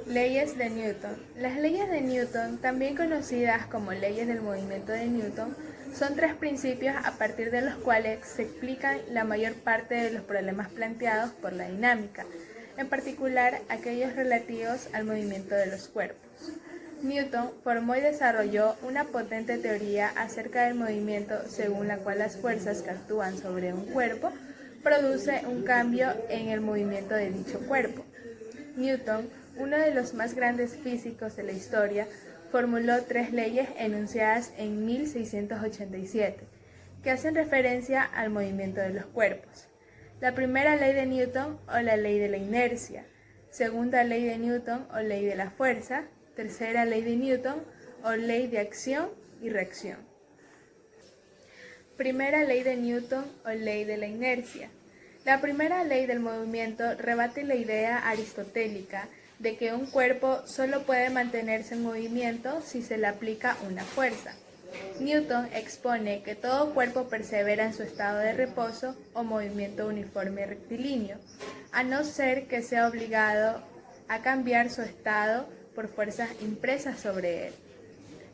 Leyes de Newton. Las leyes de Newton, también conocidas como leyes del movimiento de Newton, son tres principios a partir de los cuales se explican la mayor parte de los problemas planteados por la dinámica, en particular aquellos relativos al movimiento de los cuerpos. Newton formó y desarrolló una potente teoría acerca del movimiento según la cual las fuerzas que actúan sobre un cuerpo produce un cambio en el movimiento de dicho cuerpo. Newton, uno de los más grandes físicos de la historia, formuló tres leyes enunciadas en 1687, que hacen referencia al movimiento de los cuerpos. La primera ley de Newton o la ley de la inercia, segunda ley de Newton o ley de la fuerza, tercera ley de Newton o ley de acción y reacción. Primera ley de Newton o ley de la inercia. La primera ley del movimiento rebate la idea aristotélica de que un cuerpo solo puede mantenerse en movimiento si se le aplica una fuerza. Newton expone que todo cuerpo persevera en su estado de reposo o movimiento uniforme rectilíneo, a no ser que sea obligado a cambiar su estado por fuerzas impresas sobre él.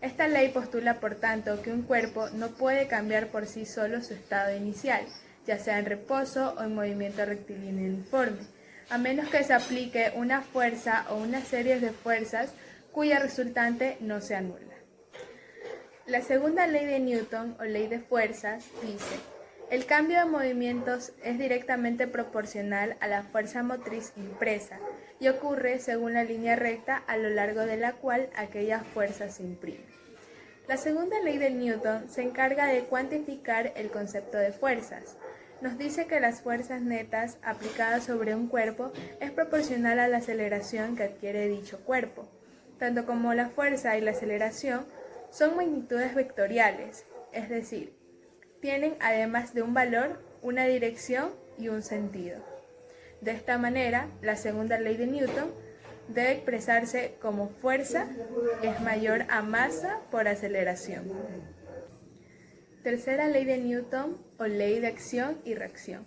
Esta ley postula, por tanto, que un cuerpo no puede cambiar por sí solo su estado inicial, ya sea en reposo o en movimiento rectilíneo uniforme, a menos que se aplique una fuerza o una serie de fuerzas cuya resultante no sea nula. La segunda ley de Newton, o ley de fuerzas, dice: el cambio de movimientos es directamente proporcional a la fuerza motriz impresa y ocurre según la línea recta a lo largo de la cual aquella fuerza se imprime. La segunda ley de Newton se encarga de cuantificar el concepto de fuerzas. Nos dice que las fuerzas netas aplicadas sobre un cuerpo es proporcional a la aceleración que adquiere dicho cuerpo. Tanto como la fuerza y la aceleración son magnitudes vectoriales, es decir, tienen además de un valor, una dirección y un sentido. De esta manera, la segunda ley de Newton debe expresarse como fuerza es mayor a masa por aceleración. Tercera ley de Newton o ley de acción y reacción.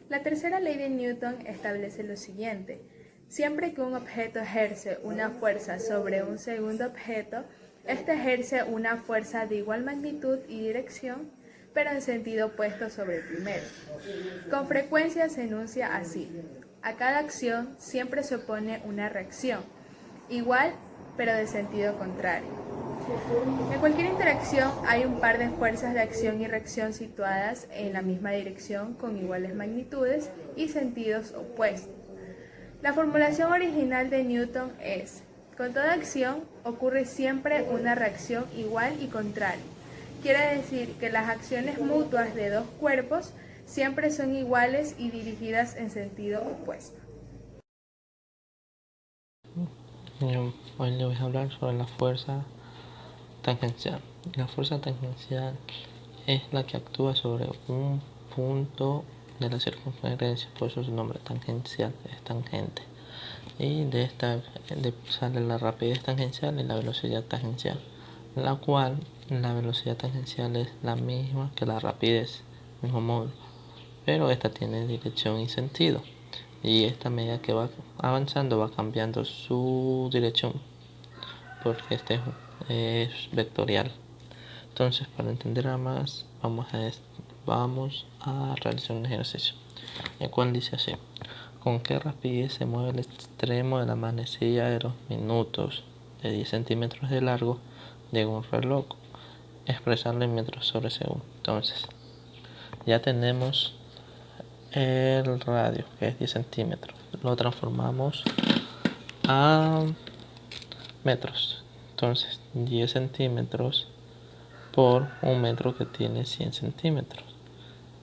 La tercera ley de Newton establece lo siguiente: siempre que un objeto ejerce una fuerza sobre un segundo objeto, éste ejerce una fuerza de igual magnitud y dirección, pero en sentido opuesto sobre el primero. Con frecuencia se enuncia así: a cada acción siempre se opone una reacción, igual pero de sentido contrario. En cualquier interacción hay un par de fuerzas de acción y reacción situadas en la misma dirección con iguales magnitudes y sentidos opuestos. La formulación original de Newton es: con toda acción ocurre siempre una reacción igual y contraria. Quiere decir que las acciones mutuas de dos cuerpos siempre son iguales y dirigidas en sentido opuesto. Hoy le voy a hablar sobre la fuerza tangencial. La fuerza tangencial es la que actúa sobre un punto de la circunferencia, por eso su nombre tangencial es tangente. Y de esta sale la rapidez tangencial y la velocidad tangencial, la cual la velocidad tangencial es la misma que la rapidez, mismo módulo, pero esta tiene dirección y sentido, y esta medida que va avanzando va cambiando su dirección porque este es vectorial. Entonces, para entender más, vamos a realizar un ejercicio, el cual dice así: ¿con qué rapidez se mueve el extremo de la manecilla de los minutos de 10 centímetros de largo de un reloj? Expresarlo en metros sobre segundo. Entonces, ya tenemos el radio, que es 10 centímetros. Lo transformamos a metros. Entonces, 10 centímetros por un metro que tiene 100 centímetros.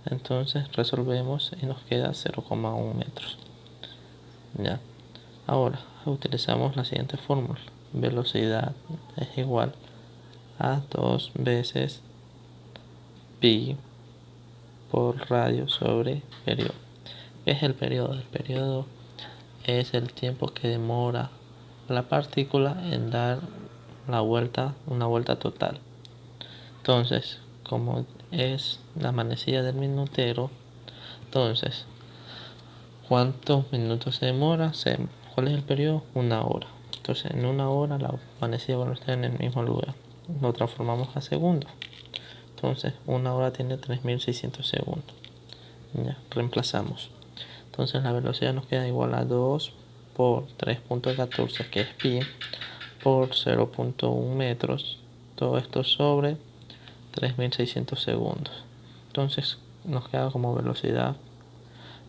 Entonces resolvemos y nos queda 0,1 metros. Ya. Ahora utilizamos la siguiente fórmula: velocidad es igual a 2 veces pi por radio sobre periodo. ¿Qué es el periodo? El periodo es el tiempo que demora la partícula en dar una vuelta total. Entonces, como es la manecilla del minutero, entonces ¿Cuántos minutos se demora? ¿Cuál es el periodo? 1 hora. Entonces en 1 hora la manecilla va a estar en el mismo lugar. Lo transformamos a segundos. Entonces 1 hora tiene 3600 segundos. Ya, reemplazamos. Entonces la velocidad nos queda igual a 2 por 3.14, que es pi, por 0.1 metros. Todo esto sobre 3600 segundos. Entonces nos queda como velocidad,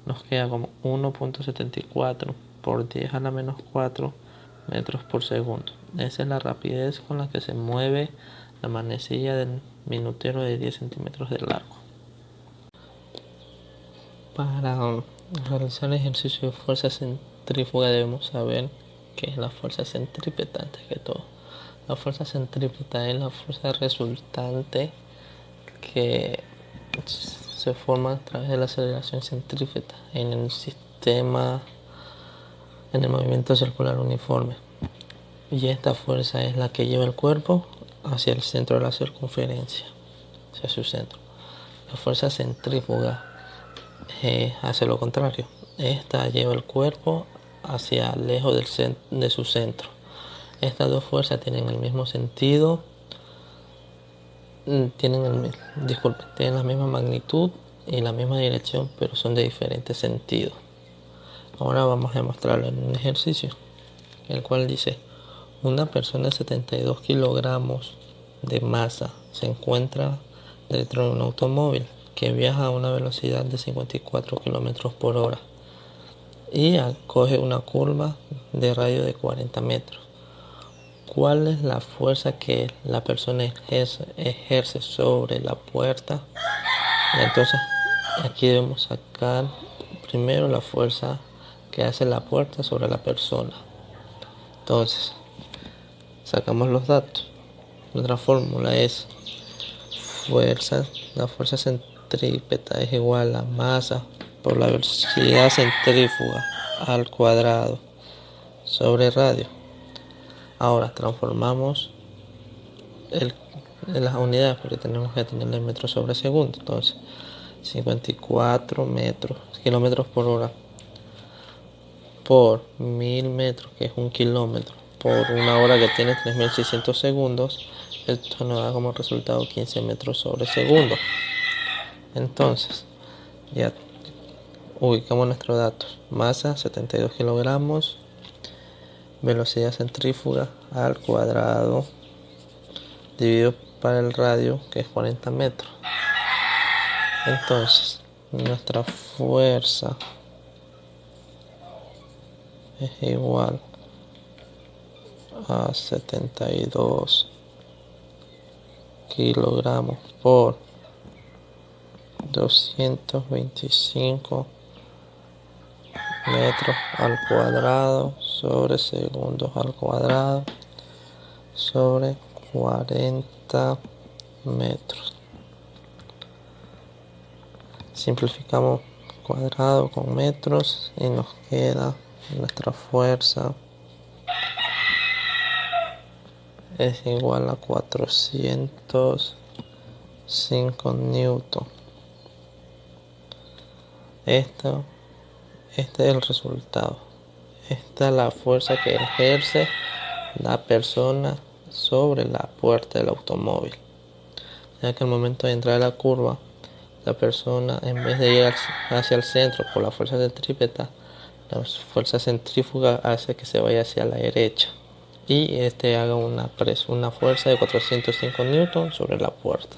nos queda como 1.74 por 10 a la menos 4 metros por segundo. Esa es la rapidez con la que se mueve la manecilla del minutero de 10 centímetros de largo. Para realizar el ejercicio de fuerza centrífuga debemos saber qué es la fuerza centrípeta antes que todo. La fuerza centrípeta es la fuerza resultante que se forma a través de la aceleración centrípeta en el sistema, en el movimiento circular uniforme. Y esta fuerza es la que lleva el cuerpo hacia el centro de la circunferencia, hacia su centro. La fuerza centrífuga hace lo contrario. Esta lleva el cuerpo hacia lejos de su centro. Estas dos fuerzas tienen el mismo sentido, tienen la misma magnitud y la misma dirección, pero son de diferentes sentidos. Ahora vamos a demostrarlo en un ejercicio, el cual dice: una persona de 72 kilogramos de masa se encuentra dentro de un automóvil que viaja a una velocidad de 54 kilómetros por hora y coge una curva de radio de 40 metros. ¿Cuál es la fuerza que la persona ejerce sobre la puerta? Entonces aquí debemos sacar primero la fuerza que hace la puerta sobre la persona. Entonces sacamos los datos. Nuestra fórmula es la fuerza centrípeta es igual a masa por la velocidad centrífuga al cuadrado sobre radio. Ahora transformamos en las unidades, porque tenemos que tener el metro sobre segundo. Entonces 54 kilómetros por hora por 1000 metros, que es 1 kilómetro, por 1 hora, que tiene 3600 segundos. Esto nos da como resultado 15 metros sobre segundo. Entonces ya ubicamos nuestros datos: masa 72 kilogramos, velocidad centrífuga al cuadrado dividido para el radio, que es 40 metros. Entonces nuestra fuerza es igual a 72 kilogramos por 225 metros al cuadrado sobre segundos al cuadrado sobre 40 metros. Simplificamos cuadrado con metros y nos queda nuestra fuerza es igual a 405 newton. Este es el resultado. Esta es la fuerza que ejerce la persona sobre la puerta del automóvil, ya que al momento de entrar a la curva, la persona, en vez de ir hacia el centro por la fuerza centrípeta, la fuerza centrífuga hace que se vaya hacia la derecha y haga una fuerza de 405 newton sobre la puerta.